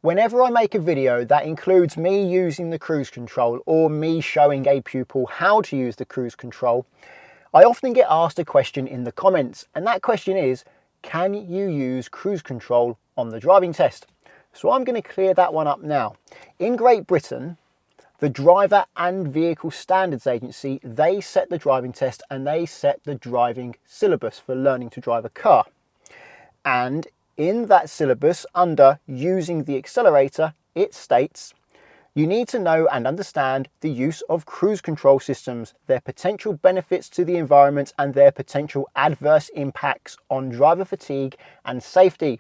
Whenever I make a video that includes me using the cruise control or me showing a pupil how to use the cruise control, I often get asked a question in the comments, and that question is, can you use cruise control on the driving test? So I'm going to clear that one up now. In Great Britain, the Driver and Vehicle Standards Agency, they set the driving test and they set the driving syllabus for learning to drive a car. And in that syllabus, under using the accelerator, it states, you need to know and understand the use of cruise control systems, their potential benefits to the environment and their potential adverse impacts on driver fatigue and safety.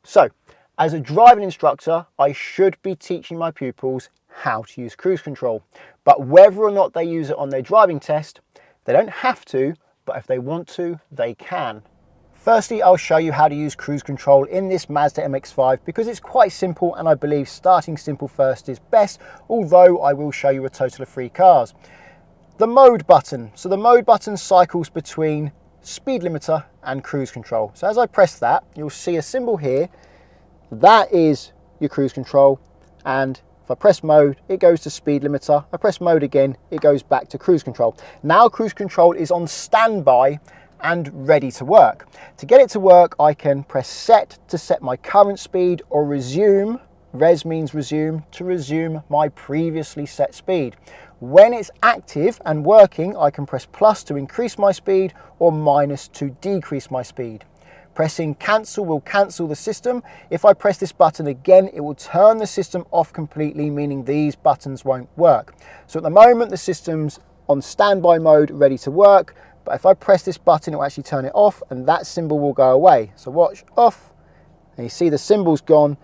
So, as a driving instructor, I should be teaching my pupils how to use cruise control. But whether or not they use it on their driving test, they don't have to, but if they want to, they can. Firstly, I'll show you how to use cruise control in this Mazda MX-5 because it's quite simple, and I believe starting simple first is best, although I will show you a total of 3 cars. The mode button. So the mode button cycles between speed limiter and cruise control. So as I press that, you'll see a symbol here. That is your cruise control, and if I press mode, it goes to speed limiter. I press mode again, it goes back to cruise control. Now cruise control is on standby and ready to work. To get it to work, I can press set to set my current speed, or resume, res means resume, to resume my previously set speed. When it's active and working, I can press plus to increase my speed or minus to decrease my speed. Pressing cancel will cancel the system. If I press this button again, it will turn the system off completely, meaning these buttons won't work. So at the moment, the system's on standby mode, ready to work. But if I press this button, it will actually turn it off and that symbol will go away. So watch, off, and you see the symbol's gone.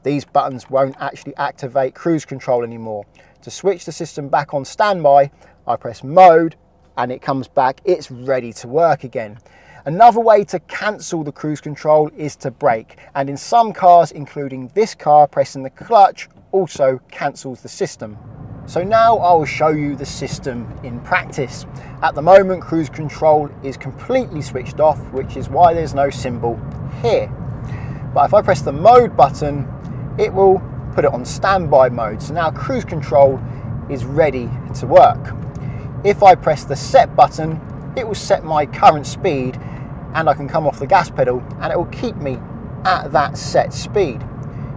These buttons won't actually activate cruise control anymore. To switch the system back on standby, I press mode and it comes back, it's ready to work again. Another way to cancel the cruise control is to brake, and in some cars, including this car, pressing the clutch also cancels the system. So now I will show you the system in practice. At the moment, cruise control is completely switched off, which is why there's no symbol here. But if I press the mode button, it will put it on standby mode. So now cruise control is ready to work. If I press the set button, it will set my current speed and I can come off the gas pedal and it will keep me at that set speed.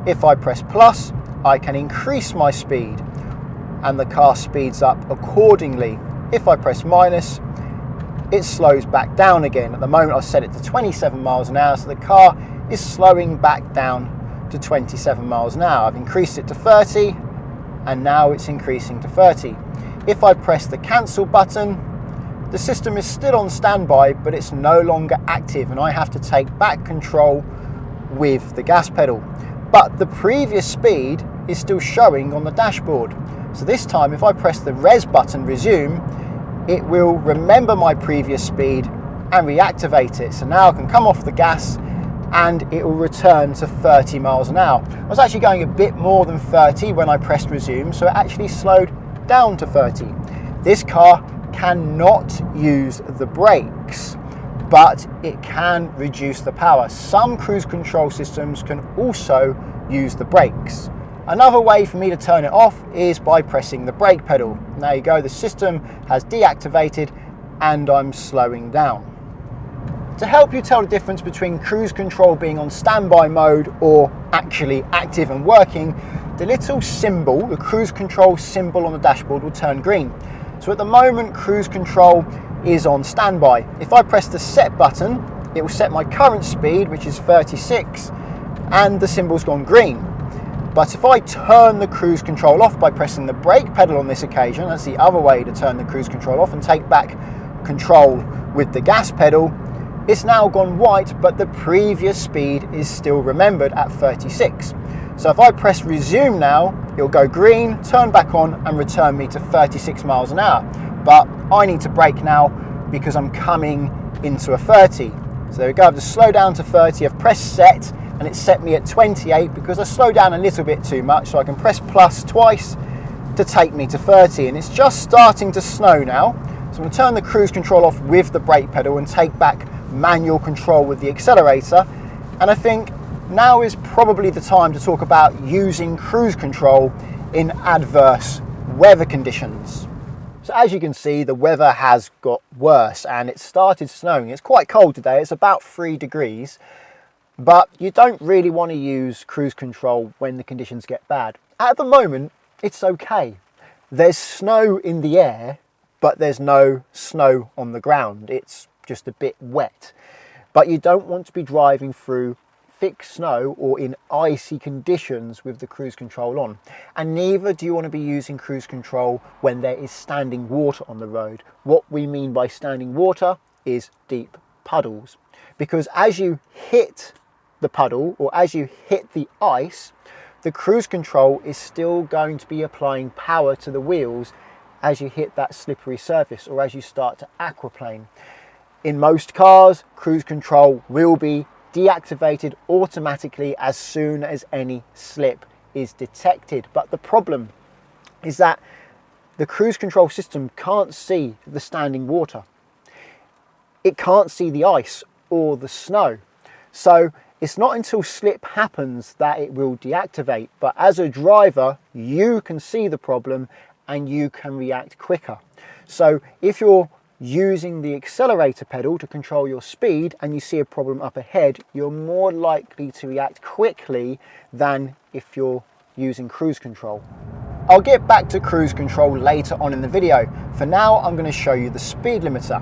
If I press plus, I can increase my speed and the car speeds up accordingly. If I press minus, it slows back down again. At the moment I've set it to 27 miles an hour, so the car is slowing back down to 27 miles an hour. I've increased it to 30 and now it's increasing to 30. If I press the cancel button, the system is still on standby, but it's no longer active and I have to take back control with the gas pedal. But the previous speed is still showing on the dashboard. So this time, if I press the res button, resume, it will remember my previous speed and reactivate it. So now I can come off the gas and it will return to 30 miles an hour. I was actually going a bit more than 30 when I pressed resume, so it actually slowed down to 30. This car cannot use the brakes, but it can reduce the power. Some cruise control systems can also use the brakes. Another way for me to turn it off is by pressing the brake pedal. There you go, the system has deactivated and I'm slowing down. To help you tell the difference between cruise control being on standby mode or actually active and working, the little symbol, the cruise control symbol on the dashboard, will turn green. So at the moment, cruise control is on standby. If I press the set button, it will set my current speed, which is 36, and the symbol's gone green. But if I turn the cruise control off by pressing the brake pedal on this occasion, that's the other way to turn the cruise control off and take back control with the gas pedal, it's now gone white, but the previous speed is still remembered at 36. So if I press resume now, it'll go green, turn back on and return me to 36 miles an hour. But I need to brake now because I'm coming into a 30. So there we go, I've just slowed down to 30, I've pressed set, and it set me at 28 because I slowed down a little bit too much, so I can press plus twice to take me to 30, and it's just starting to snow now. So I'm going to turn the cruise control off with the brake pedal and take back manual control with the accelerator, and I think now is probably the time to talk about using cruise control in adverse weather conditions. So as you can see, the weather has got worse and it started snowing. It's quite cold today, it's about 3 degrees, but you don't really want to use cruise control when the conditions get bad. At the moment, it's okay. There's snow in the air, but there's no snow on the ground. It's just a bit wet. But you don't want to be driving through thick snow or in icy conditions with the cruise control on. And neither do you want to be using cruise control when there is standing water on the road. What we mean by standing water is deep puddles. Because as you hit the puddle or as you hit the ice, the cruise control is still going to be applying power to the wheels as you hit that slippery surface or as you start to aquaplane. In most cars, cruise control will be deactivated automatically as soon as any slip is detected. But the problem is that the cruise control system can't see the standing water. It can't see the ice or the snow. So it's not until slip happens that it will deactivate. But as a driver, you can see the problem and you can react quicker. So if you're using the accelerator pedal to control your speed and you see a problem up ahead, you're more likely to react quickly than if you're using cruise control. I'll get back to cruise control later on in the video. For now, I'm going to show you the speed limiter.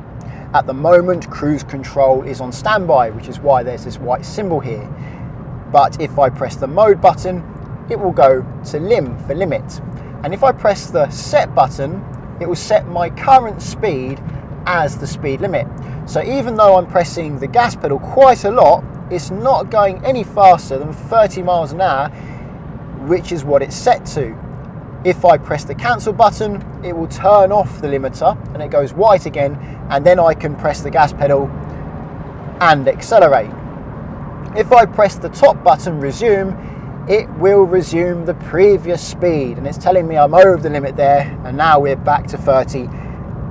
At the moment, cruise control is on standby, which is why there's this white symbol here. But if I press the mode button, it will go to lim for limit. And if I press the set button, it will set my current speed as the speed limit. So even though I'm pressing the gas pedal quite a lot, it's not going any faster than 30 miles an hour, which is what it's set to. If I press the cancel button, it will turn off the limiter and it goes white again, and then I can press the gas pedal and accelerate. If I press the top button, resume, it will resume the previous speed, and it's telling me I'm over the limit there, and now we're back to 30.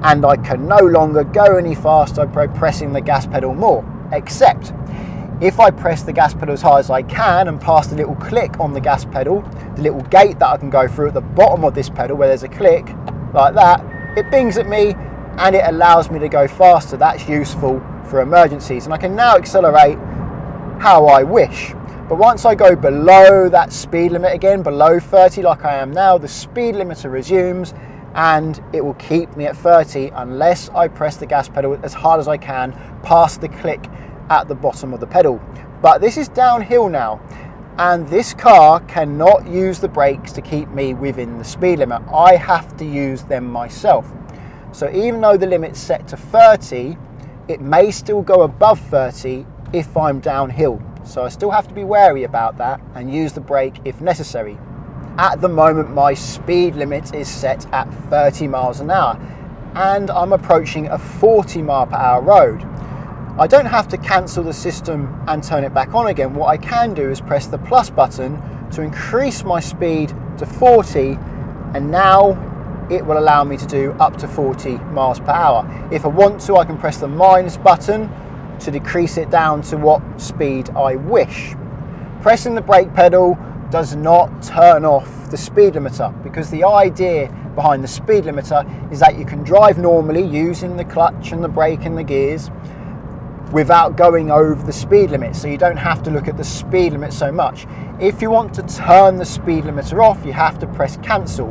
And I can no longer go any faster by pressing the gas pedal more, except if I press the gas pedal as hard as I can and pass the little click on the gas pedal, the little gate that I can go through at the bottom of this pedal where there's a click, like that, it bings at me and it allows me to go faster. That's useful for emergencies, and I can now accelerate how I wish. But once I go below that speed limit again, below 30 like I am now, the speed limiter resumes and it will keep me at 30 unless I press the gas pedal as hard as I can past the click at the bottom of the pedal. But this is downhill now, and this car cannot use the brakes to keep me within the speed limit. I have to use them myself. So even though the limit's set to 30, it may still go above 30 if I'm downhill. So I still have to be wary about that and use the brake if necessary. At the moment, my speed limit is set at 30 miles an hour and I'm approaching a 40 mile per hour road. I don't have to cancel the system and turn it back on again. What I can do is press the plus button to increase my speed to 40, and now it will allow me to do up to 40 miles per hour. If I want to, I can press the minus button to decrease it down to what speed I wish. Pressing the brake pedal does not turn off the speed limiter, because the idea behind the speed limiter is that you can drive normally using the clutch and the brake and the gears without going over the speed limit, so you don't have to look at the speed limit so much. If you want to turn the speed limiter off, you have to press cancel.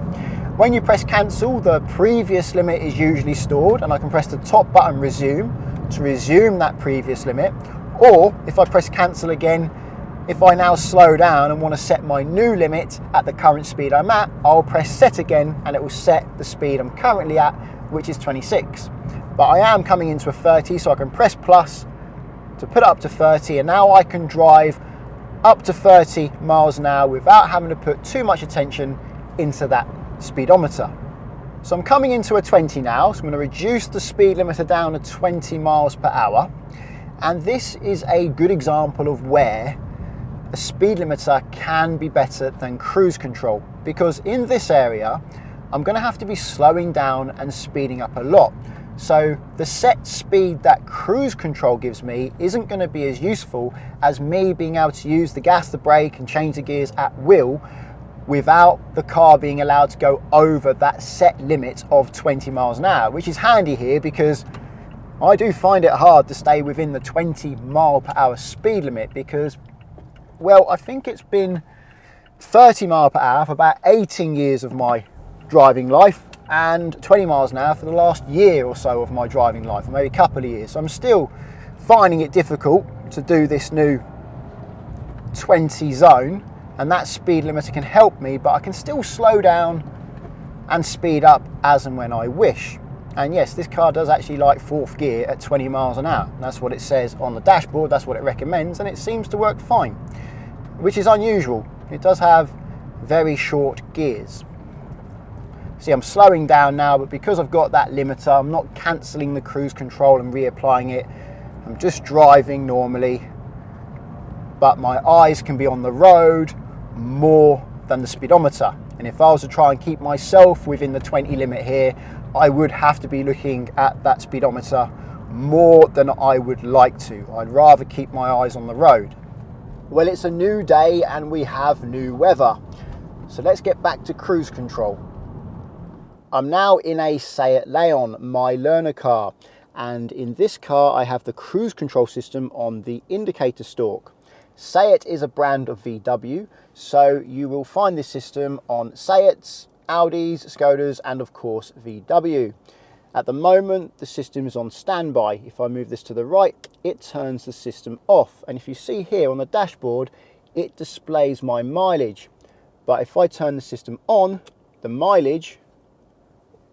When you press cancel, the previous limit is usually stored, and I can press the top button resume to resume that previous limit. Or if I press cancel again, if I now slow down and want to set my new limit at the current speed I'm at, I'll press set again and it will set the speed I'm currently at, which is 26. But I am coming into a 30, so I can press plus to put it up to 30, and now I can drive up to 30 miles an hour without having to put too much attention into that speedometer. So I'm coming into a 20 now, so I'm going to reduce the speed limiter down to 20 miles per hour. And this is a good example of where a speed limiter can be better than cruise control, because in this area I'm going to have to be slowing down and speeding up a lot. So the set speed that cruise control gives me isn't going to be as useful as me being able to use the gas, the brake and change the gears at will without the car being allowed to go over that set limit of 20 miles an hour, which is handy here because I do find it hard to stay within the 20 mile per hour speed limit because, well, I think it's been 30 mile per hour for about 18 years of my driving life and 20 miles an hour for the last year or so of my driving life, or maybe a couple of years. So I'm still finding it difficult to do this new 20 zone, and that speed limiter can help me, but I can still slow down and speed up as and when I wish. And yes, this car does actually like fourth gear at 20 miles an hour. That's what it says on the dashboard, that's what it recommends, and it seems to work fine, which is unusual. It does have very short gears. See, I'm slowing down now, but because I've got that limiter, I'm not cancelling the cruise control and reapplying it. I'm just driving normally, but my eyes can be on the road more than the speedometer. And if I was to try and keep myself within the 20 limit here, I would have to be looking at that speedometer more than I would like to. I'd rather keep my eyes on the road. Well, it's a new day and we have new weather. So let's get back to cruise control. I'm now in a Seat Leon, my learner car, and in this car I have the cruise control system on the indicator stalk. Seat is a brand of VW, so you will find this system on Seats, Audis, Skodas and of course VW. At the moment the system is on standby. If I move this to the right, it turns the system off, and if you see here on the dashboard it displays my mileage. But if I turn the system on, the mileage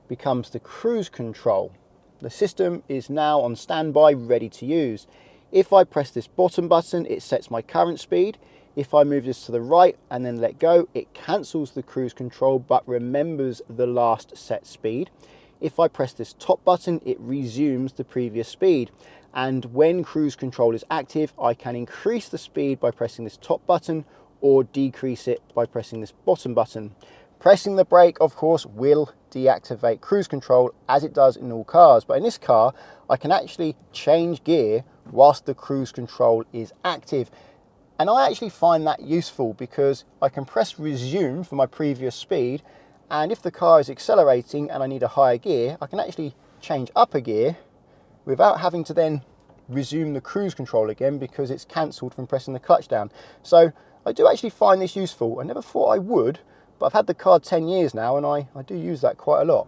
becomes the cruise control. The system is now on standby, ready to use. If I press this bottom button, it sets my current speed. If I move this to the right and then let go, it cancels the cruise control but remembers the last set speed. If I press this top button, it resumes the previous speed. And when cruise control is active, I can increase the speed by pressing this top button or decrease it by pressing this bottom button. Pressing the brake, of course, will deactivate cruise control as it does in all cars. But in this car, I can actually change gear whilst the cruise control is active. And I actually find that useful because I can press resume for my previous speed. And if the car is accelerating and I need a higher gear, I can actually change up a gear without having to then resume the cruise control again because it's cancelled from pressing the clutch down. So I do actually find this useful. I never thought I would, but I've had the car 10 years now and I do use that quite a lot.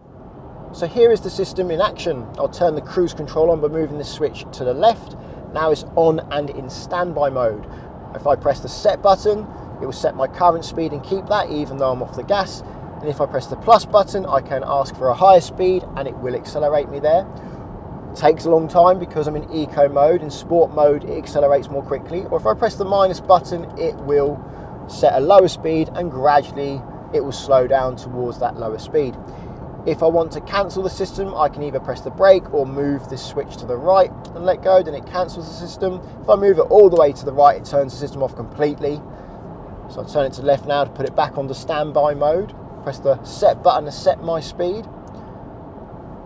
So here is the system in action. I'll turn the cruise control on by moving the switch to the left. Now it's on and in standby mode. If I press the set button, it will set my current speed and keep that even though I'm off the gas. And if I press the plus button, I can ask for a higher speed and it will accelerate me there. It takes a long time because I'm in eco mode. In sport mode, it accelerates more quickly. Or if I press the minus button, it will set a lower speed and gradually it will slow down towards that lower speed. If I want to cancel the system, I can either press the brake or move this switch to the right and let go, then it cancels the system. If I move it all the way to the right, it turns the system off completely. So I'll turn it to the left now to put it back onto standby mode. Press the set button to set my speed.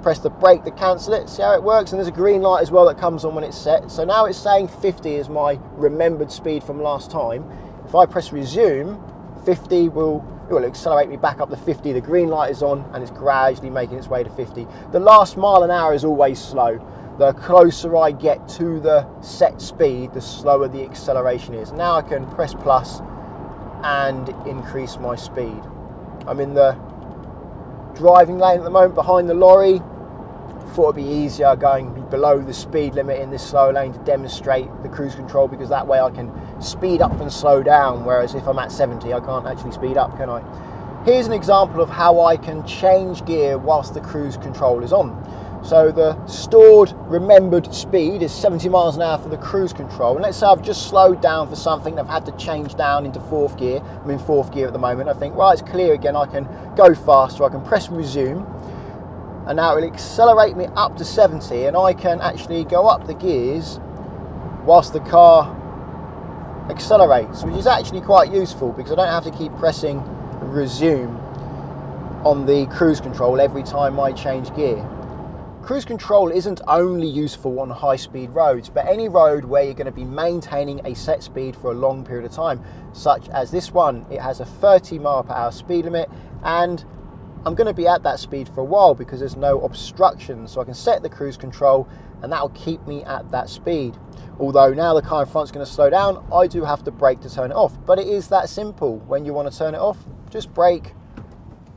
Press the brake to cancel it. See how it works? And there's a green light as well that comes on when it's set. So now it's saying 50 is my remembered speed from last time. If I press resume, 50 will accelerate me back up to 50. The green light is on and it's gradually making its way to 50. The last mile an hour is always slow. The closer I get to the set speed, the slower the acceleration is. Now I can press plus and increase my speed. I'm in the driving lane at the moment behind the lorry. Thought it'd be easier going below the speed limit in this slow lane to demonstrate the cruise control, because that way I can speed up and slow down, whereas if I'm at 70 I can't actually speed up, can I? Here's an example of how I can change gear whilst the cruise control is on. So the stored remembered speed is 70 miles an hour for the cruise control, and let's say I've just slowed down for something and I've had to change down into fourth gear. I'm in fourth gear at the moment. I think, right, it's clear again, I can go faster, I can press resume, and now it will accelerate me up to 70, and I can actually go up the gears whilst the car accelerates, which is actually quite useful because I don't have to keep pressing resume on the cruise control every time I change gear. Cruise control isn't only useful on high-speed roads, but any road where you're going to be maintaining a set speed for a long period of time, such as this one. It has a 30 mile per hour speed limit, and I'm going to be at that speed for a while because there's no obstruction, so I can set the cruise control and that'll keep me at that speed. Although now the car in front is going to slow down, I do have to brake to turn it off, but it is that simple. When you want to turn it off, just brake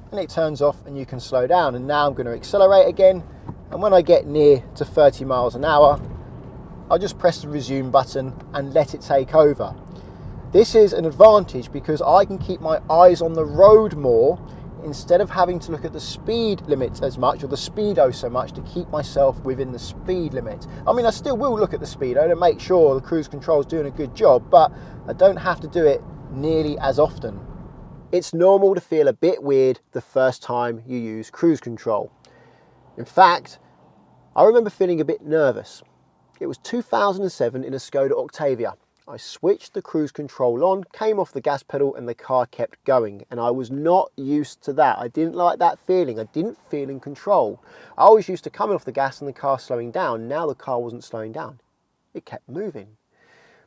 and it turns off and you can slow down. And now I'm going to accelerate again, and when I get near to 30 miles an hour, I'll just press the resume button and let it take over. This is an advantage because I can keep my eyes on the road more instead of having to look at the speed limit as much, or the speedo so much, to keep myself within the speed limit. I mean, I still will look at the speedo to make sure the cruise control is doing a good job, but I don't have to do it nearly as often. It's normal to feel a bit weird the first time you use cruise control. In fact, I remember feeling a bit nervous. It was 2007 in a Skoda Octavia. I switched the cruise control on, came off the gas pedal, and the car kept going. And I was not used to that. I didn't like that feeling. I didn't feel in control. I always used to come off the gas and the car slowing down. Now the car wasn't slowing down. It kept moving.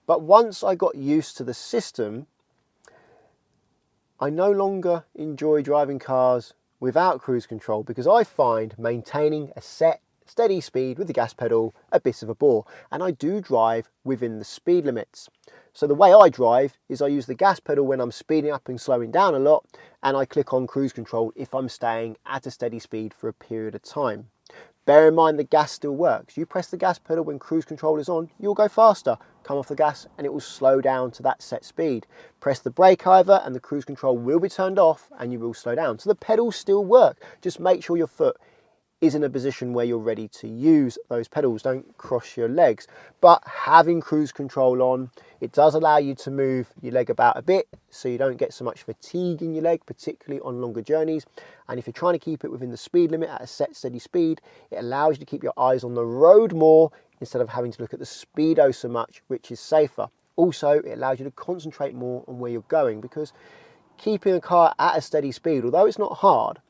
But once I got used to the system, I no longer enjoy driving cars without cruise control because I find maintaining a steady speed with the gas pedal a bit of a bore, and I do drive within the speed limits. So the way I drive is I use the gas pedal when I'm speeding up and slowing down a lot, and I click on cruise control if I'm staying at a steady speed for a period of time. Bear in mind the gas still works. You press the gas pedal when cruise control is on, you'll go faster. Come off the gas and it will slow down to that set speed. Press the brake however and the cruise control will be turned off and you will slow down. So the pedals still work. Just make sure your foot is in a position where you're ready to use those pedals. Don't cross your legs. But having cruise control on, it does allow you to move your leg about a bit so you don't get so much fatigue in your leg, particularly on longer journeys. And if you're trying to keep it within the speed limit at a set steady speed, it allows you to keep your eyes on the road more instead of having to look at the speedo so much, which is safer. Also, it allows you to concentrate more on where you're going, because keeping a car at a steady speed, although it's not hard,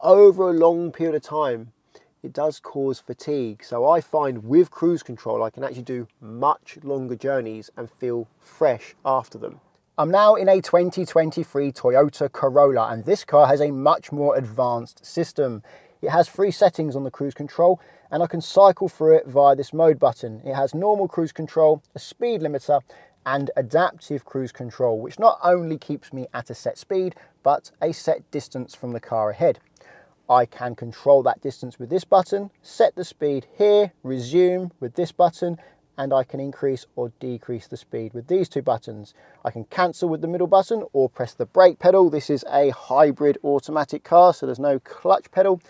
over a long period of time, it does cause fatigue. So I find with cruise control, I can actually do much longer journeys and feel fresh after them. I'm now in a 2023 Toyota Corolla, and this car has a much more advanced system. It has 3 settings on the cruise control, and I can cycle through it via this mode button. It has normal cruise control, a speed limiter, and adaptive cruise control, which not only keeps me at a set speed, but a set distance from the car ahead. I can control that distance with this button, set the speed here, resume with this button, and I can increase or decrease the speed with these 2 buttons. I can cancel with the middle button or press the brake pedal. This is a hybrid automatic car, so there's no clutch pedal,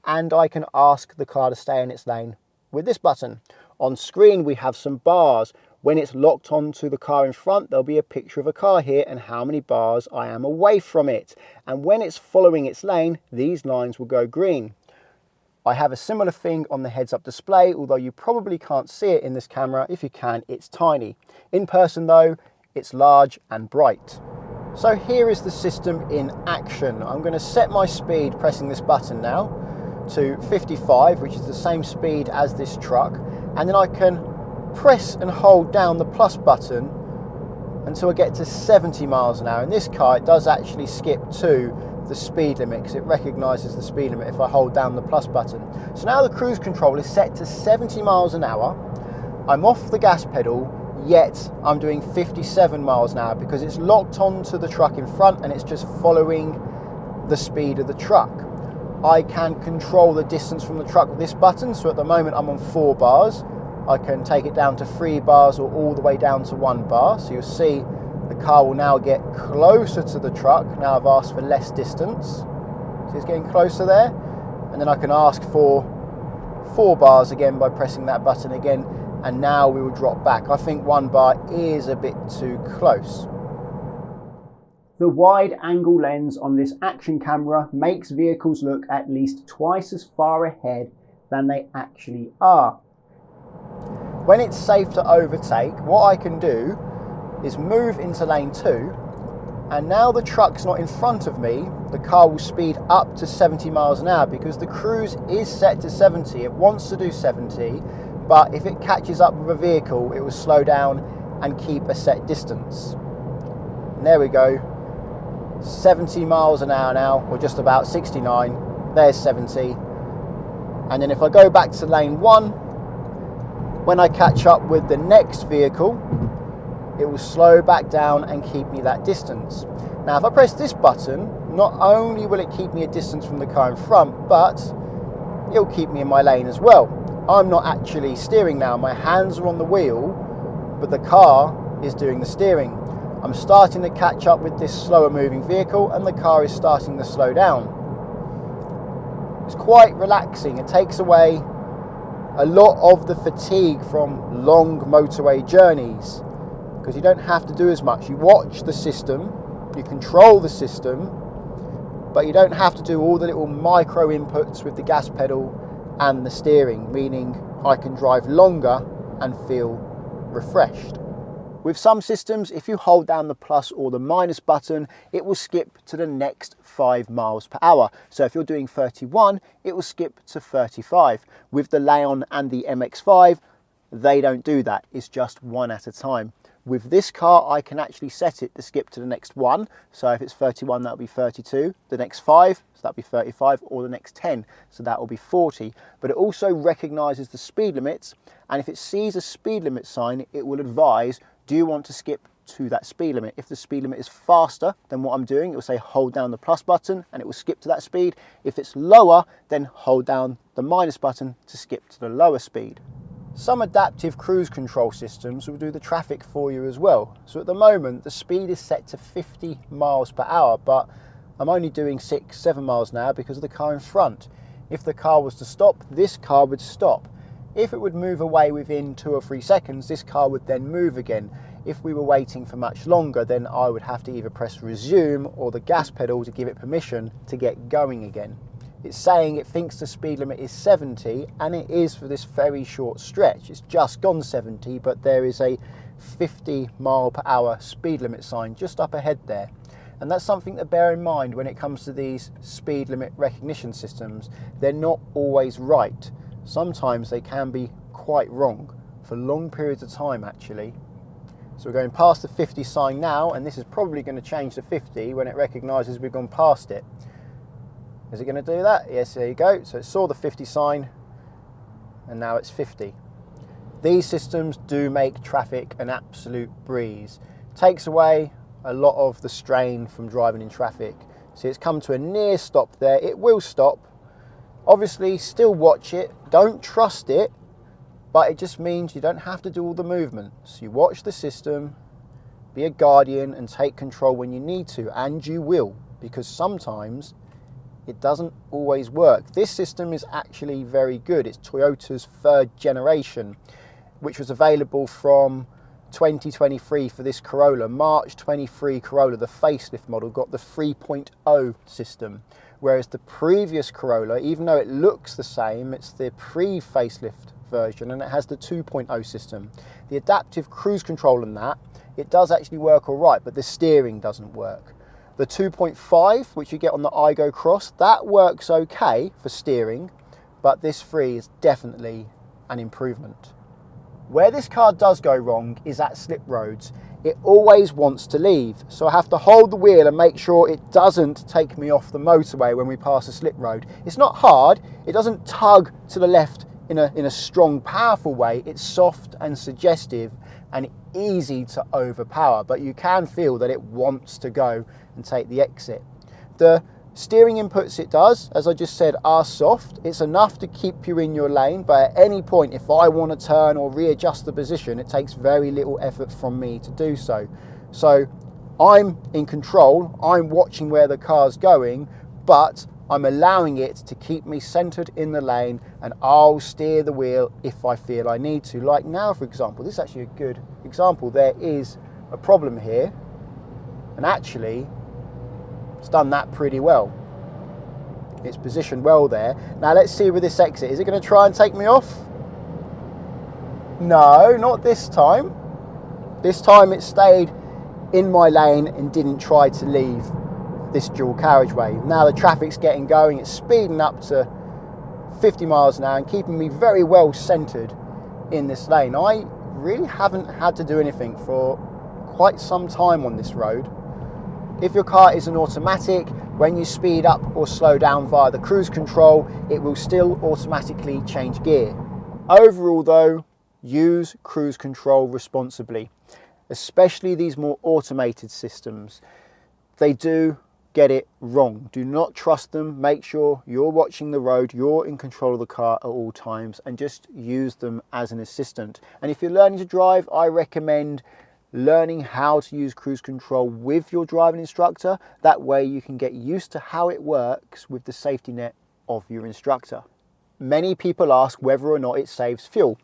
and I can ask the car to stay in its lane with this button. On screen we have some bars. When it's locked onto the car in front, there'll be a picture of a car here and how many bars I am away from it. And when it's following its lane, these lines will go green. I have a similar thing on the heads-up display, although you probably can't see it in this camera. If you can, it's tiny. In person though, it's large and bright. So here is the system in action. I'm going to set my speed pressing this button now to 55, which is the same speed as this truck, and then I can press and hold down the plus button until I get to 70 miles an hour. In this car, it does actually skip to the speed limit because it recognises the speed limit if I hold down the plus button. So now the cruise control is set to 70 miles an hour. I'm off the gas pedal, yet I'm doing 57 miles an hour because it's locked onto the truck in front and it's just following the speed of the truck. I can control the distance from the truck with this button. So at the moment I'm on 4 bars. I can take it down to 3 bars or all the way down to 1 bar. So you'll see the car will now get closer to the truck. Now I've asked for less distance. So it's getting closer there. And then I can ask for 4 bars again by pressing that button again. And now we will drop back. I think 1 bar is a bit too close. The wide angle lens on this action camera makes vehicles look at least twice as far ahead than they actually are. When it's safe to overtake, what I can do is move into lane 2 And now the truck's not in front of me, the car will speed up to 70 miles an hour because the cruise is set to 70. It wants to do 70, but if it catches up with a vehicle, it will slow down and keep a set distance. And there we go, 70 miles an hour now, or just about 69. There's 70. And then if I go back to lane 1, when I catch up with the next vehicle, it will slow back down and keep me that distance. Now if I press this button, not only will it keep me a distance from the car in front, but it'll keep me in my lane as well. I'm not actually steering now, my hands are on the wheel, but the car is doing the steering. I'm starting to catch up with this slower moving vehicle and the car is starting to slow down. It's quite relaxing. It takes away a lot of the fatigue from long motorway journeys because you don't have to do as much. You watch the system, you control the system, but you don't have to do all the little micro inputs with the gas pedal and the steering, meaning I can drive longer and feel refreshed. With some systems, if you hold down the plus or the minus button, it will skip to the next 5 miles per hour. So if you're doing 31, it will skip to 35. With the Leon and the MX5, they don't do that. It's just one at a time. With this car, I can actually set it to skip to the next one. So if it's 31, that'll be 32. The next 5, so that'll be 35, or the next 10, so that will be 40. But it also recognizes the speed limits, and if it sees a speed limit sign, it will advise, do you want to skip to that speed limit? If the speed limit is faster than what I'm doing, it will say hold down the plus button and it will skip to that speed. If it's lower, then hold down the minus button to skip to the lower speed. Some adaptive cruise control systems will do the traffic for you as well. So at the moment, the speed is set to 50 miles per hour, but I'm only doing 6-7 miles now because of the car in front. If the car was to stop, this car would stop. If it would move away within 2 or 3 seconds, this car would then move again. If we were waiting for much longer, then I would have to either press resume or the gas pedal to give it permission to get going again. It's saying it thinks the speed limit is 70, and it is for this very short stretch. It's just gone 70, but there is a 50 mile per hour speed limit sign just up ahead there. And that's something to bear in mind when it comes to these speed limit recognition systems. They're not always right. Sometimes they can be quite wrong for long periods of time actually. So we're going past the 50 sign now, and this is probably going to change to 50 when it recognises we've gone past it. Is it going to do that? Yes, there you go. So it saw the 50 sign and now it's 50. These systems do make traffic an absolute breeze. Takes away a lot of the strain from driving in traffic. See, it's come to a near stop there. It will stop. Obviously, still watch it. Don't trust it, but it just means you don't have to do all the movements. You watch the system, be a guardian and take control when you need to, and you will, because sometimes it doesn't always work. This system is actually very good. It's Toyota's 3rd generation, which was available from 2023 for this Corolla. March 23 Corolla, the facelift model, got the 3.0 system, whereas the previous Corolla, even though it looks the same, it's the pre-facelift version and it has the 2.0 system. The adaptive cruise control in that, it does actually work all right, but the steering doesn't work. The 2.5, which you get on the iGo Cross, that works okay for steering, but this 3 is definitely an improvement. Where this car does go wrong is at slip roads. It always wants to leave, so I have to hold the wheel and make sure it doesn't take me off the motorway when we pass a slip road. It's not hard, it doesn't tug to the left in a strong, powerful way. It's soft and suggestive and easy to overpower, but you can feel that it wants to go and take the exit. The steering inputs it does, as I just said, are soft. It's enough to keep you in your lane, but at any point, if I want to turn or readjust the position, it takes very little effort from me to do so. So I'm in control, I'm watching where the car's going, but I'm allowing it to keep me centered in the lane, and I'll steer the wheel if I feel I need to. Like now, for example, this is actually a good example. There is a problem here, and actually it's done that pretty well. It's positioned well there. Now let's see with this exit. Is it going to try and take me off? No, not this time. This time it stayed in my lane and didn't try to leave this dual carriageway. Now the traffic's getting going, it's speeding up to 50 miles an hour and keeping me very well centered in this lane. I really haven't had to do anything for quite some time on this road. If your car is an automatic, when you speed up or slow down via the cruise control, it will still automatically change gear. Overall though, use cruise control responsibly, especially these more automated systems. They do get it wrong. Do not trust them. Make sure you're watching the road, you're in control of the car at all times, and just use them as an assistant. And if you're learning to drive, I recommend learning how to use cruise control with your driving instructor. That way you can get used to how it works with the safety net of your instructor. Many people ask whether or not it saves fuel,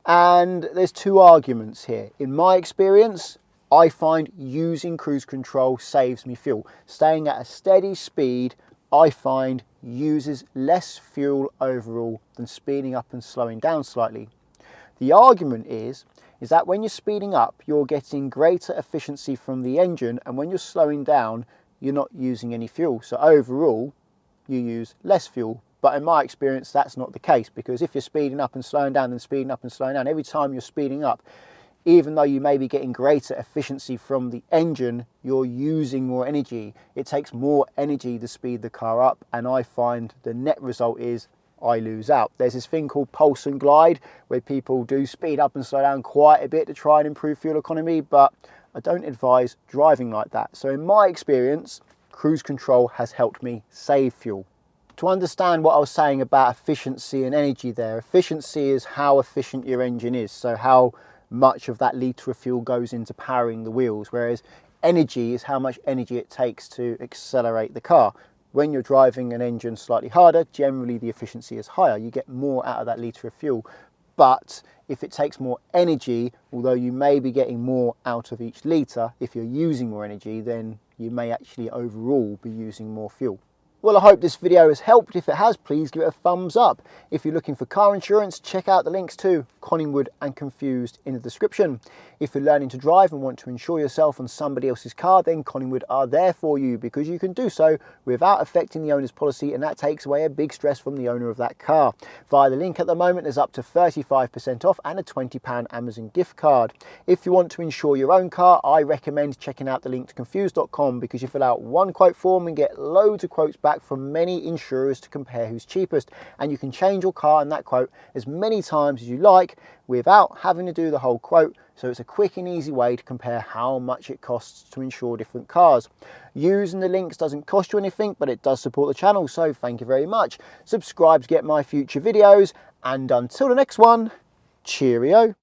and there's two arguments here. In my experience, I find using cruise control saves me fuel. Staying at a steady speed, I find, uses less fuel overall than speeding up and slowing down slightly. The argument is that when you're speeding up, you're getting greater efficiency from the engine, and when you're slowing down, you're not using any fuel. So overall, you use less fuel. But in my experience, that's not the case, because if you're speeding up and slowing down and speeding up and slowing down, every time you're speeding up, even though you may be getting greater efficiency from the engine, you're using more energy. It takes more energy to speed the car up, and I find the net result is I lose out. There's this thing called pulse and glide, where people do speed up and slow down quite a bit to try and improve fuel economy, but I don't advise driving like that. So in my experience, cruise control has helped me save fuel. To understand what I was saying about efficiency and energy there, efficiency is how efficient your engine is, so how much of that litre of fuel goes into powering the wheels, whereas energy is how much energy it takes to accelerate the car. When you're driving an engine slightly harder, generally the efficiency is higher. You get more out of that litre of fuel. But if it takes more energy, although you may be getting more out of each litre, if you're using more energy, then you may actually overall be using more fuel. Well, I hope this video has helped. If it has, please give it a thumbs up. If you're looking for car insurance, check out the links to Collingwood and Confused in the description. If you're learning to drive and want to insure yourself on somebody else's car, then Collingwood are there for you, because you can do so without affecting the owner's policy, and that takes away a big stress from the owner of that car. Via the link at the moment, there's up to 35% off and a £20 Amazon gift card. If you want to insure your own car, I recommend checking out the link to confused.com, because you fill out one quote form and get loads of quotes back from many insurers to compare who's cheapest, and you can change your car and that quote as many times as you like without having to do the whole quote. So it's a quick and easy way to compare how much it costs to insure different cars. Using the links doesn't cost you anything, but it does support the channel, so thank you very much. Subscribe to get my future videos, and until the next one, cheerio.